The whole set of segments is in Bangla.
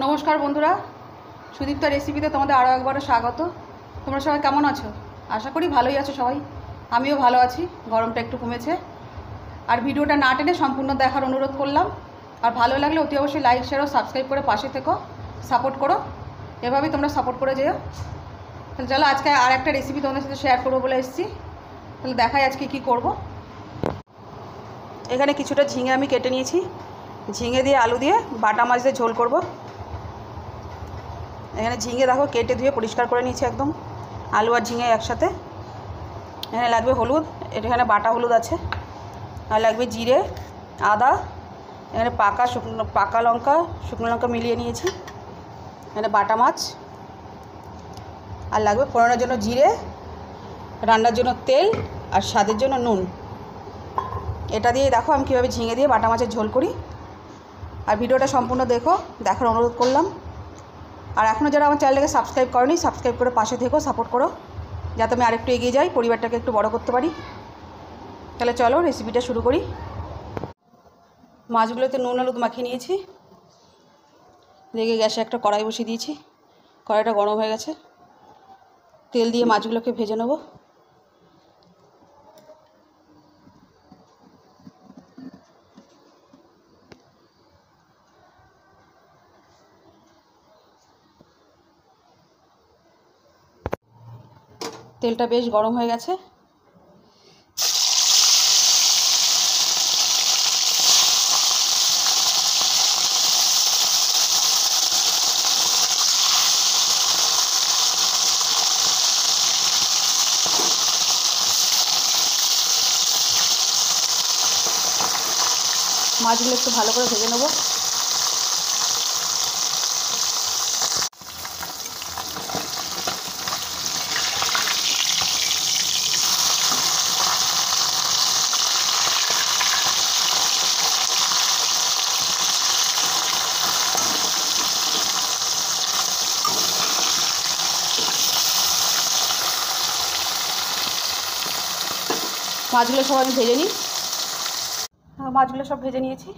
নমস্কার বন্ধুরা, সুদীপ্তা রেসিপিতে তোমাদের আরও একবার স্বাগত। তোমরা সবাই কেমন আছো? আশা করি ভালোই আছো সবাই। আমিও ভালো আছি, গরমটা একটু কমেছে। আর ভিডিওটা না টেনে সম্পূর্ণ দেখার অনুরোধ করলাম। আর ভালো লাগলে অতি অবশ্যই লাইক, শেয়ার ও সাবস্ক্রাইব করে পাশে থেকো, সাপোর্ট করো। এভাবেই তোমরা সাপোর্ট করে যেও। তাহলে চলো আজকে আর একটা রেসিপি তোমাদের সাথে শেয়ার করবো বলে এসেছি। তাহলে দেখাই আজকে কি করব। এখানে কিছুটা ঝিঙে আমি কেটে নিয়েছি। ঝিঙে দিয়ে আলু দিয়ে বাটা মাছ দিয়ে ঝোল করব। এখানে ঝিঙে দেখো কেটে ধুয়ে পরিষ্কার করে নিয়েছি একদম, আলু আর ঝিঙে একসাথে। এখানে লাগবে হলুদ, এখানে বাটা হলুদ আছে। আর লাগবে জিরে, আদা, এখানে পাকা লঙ্কা, শুকনো লঙ্কা মিলিয়ে নিয়েছি। এখানে বাটা মাছ, আর লাগবে ফোড়নের জন্য জিরে, রান্নার জন্য তেল, আর স্বাদের জন্য নুন। এটা দিয়ে দেখো আমি কীভাবে ঝিঙে দিয়ে বাটা মাছের ঝোল করি। আর ভিডিওটা সম্পূর্ণ দেখার অনুরোধ করলাম। আর এখনও যারা আমার চ্যানেলটাকে সাবস্ক্রাইব করনি, সাবস্ক্রাইব করে পাশে থেকো, সাপোর্ট করো, যাতে আমি আরেকটু এগিয়ে যাই, পরিবারটাকে একটু বড় করতে পারি। তাহলে চলো রেসিপিটা শুরু করি। মাছগুলোতে নুন হলুদ মাখিয়ে নিয়েছি। রেগে গ্যাসে একটা কড়াই বসিয়ে দিয়েছি। কড়াইটা গরম হয়ে গেছে। তেল দিয়ে মাছগুলোকে ভেজে নেব। তেলটা বেশ গরম হয়ে গেছে। মাছগুলো একটু ভালো করে ভেজে নেব। মাছগুলো সব আমি ভেজে নিই। মাছগুলো সব ভেজে নিয়েছি।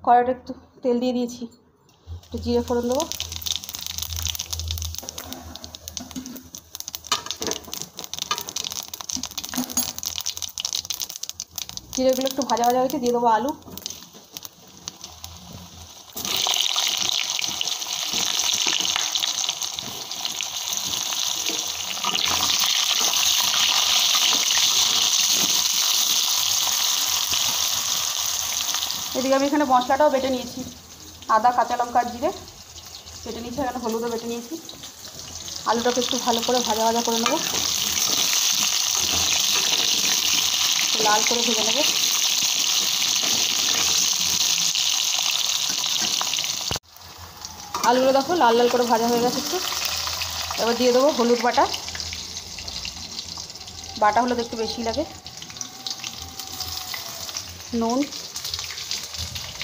কড়াইটা একটু তেল দিয়ে দিয়েছি, একটু জিরে ফোড়ন দেবো। জিরেগুলো একটু ভাজা ভাজা হয়েছে, দিয়ে দেবো আলু। এদিকে আমি এখানে মশলাটাও বেটে নিয়েছি। আদা, কাঁচা লঙ্কা আর জিরে বেটে নিয়েছি। এখানে হলুদও বেটে নিয়েছি। আলুটাকে একটু ভালো করে ভাজা ভাজা করে নেব, লাল করে ভেজে নেব। আলুগুলো দেখো লাল লাল করে ভাজা হয়ে গেছে একটু। এবার দিয়ে দেবো হলুদ বাটা। বাটা হলুদ একটু বেশি লাগে। নুন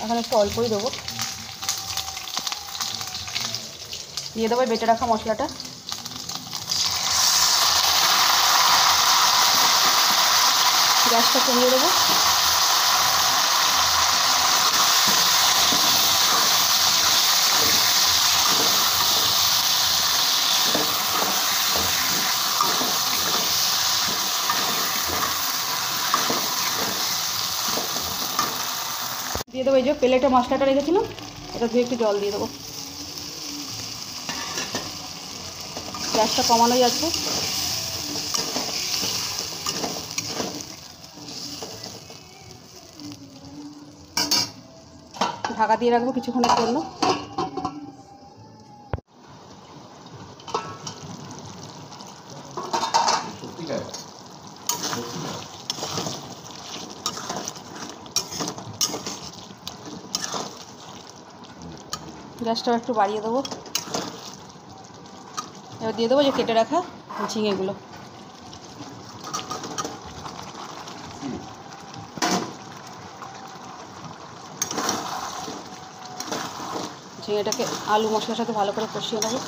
এখন একটু অল্পই দেবো। দিয়ে দেবো বেটে রাখা মশলাটা। গ্যাসটা কমিয়ে দেবো। দিয়ে দেবো এই যে প্লেটে মশলাটা রেখেছিলাম, এটা ধুয়ে একটু জল দিয়ে দেবো। গ্যাসটা কমানো যাচ্ছে। ঢাকা দিয়ে রাখবো কিছুক্ষণের জন্য। গ্যাসটাও একটু বাড়িয়ে দেবো। এবার দিয়ে দেবো যে কেটে রাখা ঝিঙেগুলো। ঝিঙেটাকে আলু মশলার সাথে ভালো করে কষিয়ে নেবো।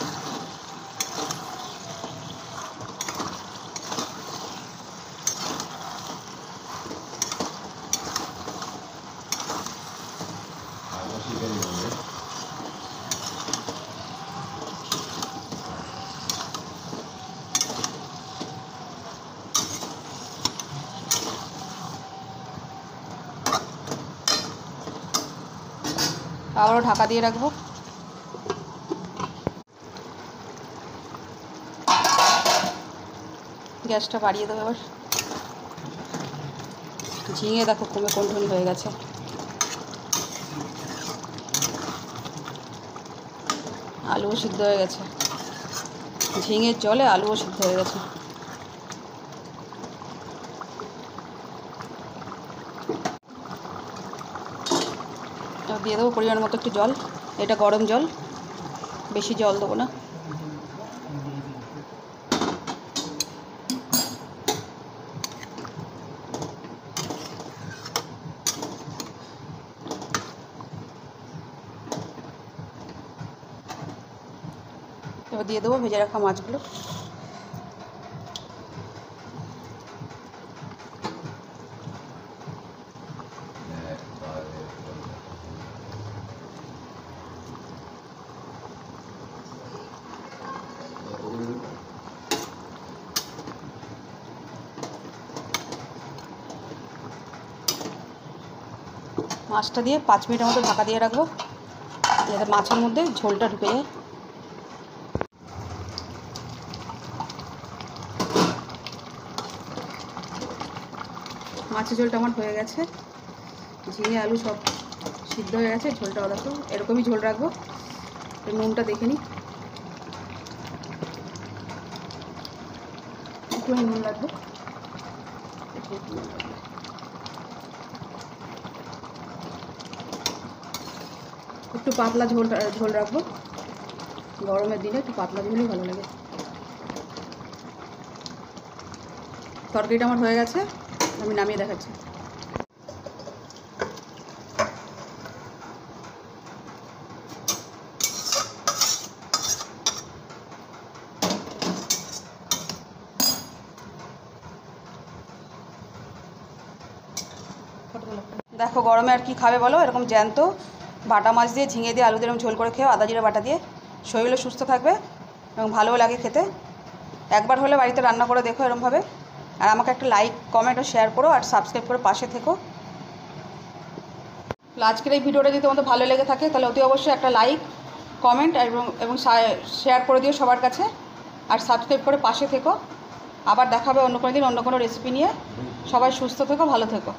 আবারও ঢাকা দিয়ে রাখবো। গ্যাসটা বাড়িয়ে দেবো এবার। ঝিঙে দেখো কমে কন্ঠনি হয়ে গেছে। আলুও সিদ্ধ হয়ে গেছে, ঝিঙের জলে আলুও সিদ্ধ হয়ে গেছে। এবার দিয়ে দেবো পরিমাণ মতো একটু জল। এটা গরম জল, বেশি জল দেবো না। এবার দিয়ে দেবো ভেজে রাখা মাছগুলো। মাছটা দিয়ে 5 মিনিটের মতো ঢাকা দিয়ে রাখবো, যাতে মাছের মধ্যে ঝোলটা ঢুকে যায়। মাছের ঝোলটা আমার হয়ে গেছে, ঝিঙে আলু সব সিদ্ধ হয়ে গেছে। ঝোলটা দেখো এরকমই ঝোল রাখবো। নুনটা দেখে নিই, একটু নুন লাগবে। একটু পাতলা ঝোল রাখবো, গরমের দিনে একটু পাতলা ঝোলই ভালো লাগে। তরকারিটা আমার হয়ে গেছে, আমি নামিয়ে দেখাচ্ছি। দেখো গরমে আর কি খাবে বলো, এরকম জ্যান্ত বাটা মাছ দিয়ে ঝিঙে দিয়ে আলু দিয়ে এরকম ঝোল করে খেও, আদা জিরে বাটা দিয়ে। শরীরও সুস্থ থাকবে এবং ভালোও লাগে খেতে। একবার হলে বাড়িতে রান্না করে দেখো এরকমভাবে। আর আমাকে একটা লাইক কমেন্ট ও শেয়ার করো, আর সাবস্ক্রাইব করে পাশে থেকো। আজকের এই ভিডিওটা যদি তোমাদের ভালো লেগে থাকে তাহলে অতি অবশ্যই একটা লাইক কমেন্ট এবং শেয়ার করে দিও সবার কাছে, আর সাবস্ক্রাইব করে পাশে থেকো। আবার দেখাবে অন্য কোনো দিন অন্য কোনো রেসিপি নিয়ে। সবাই সুস্থ থেকো, ভালো থেকো।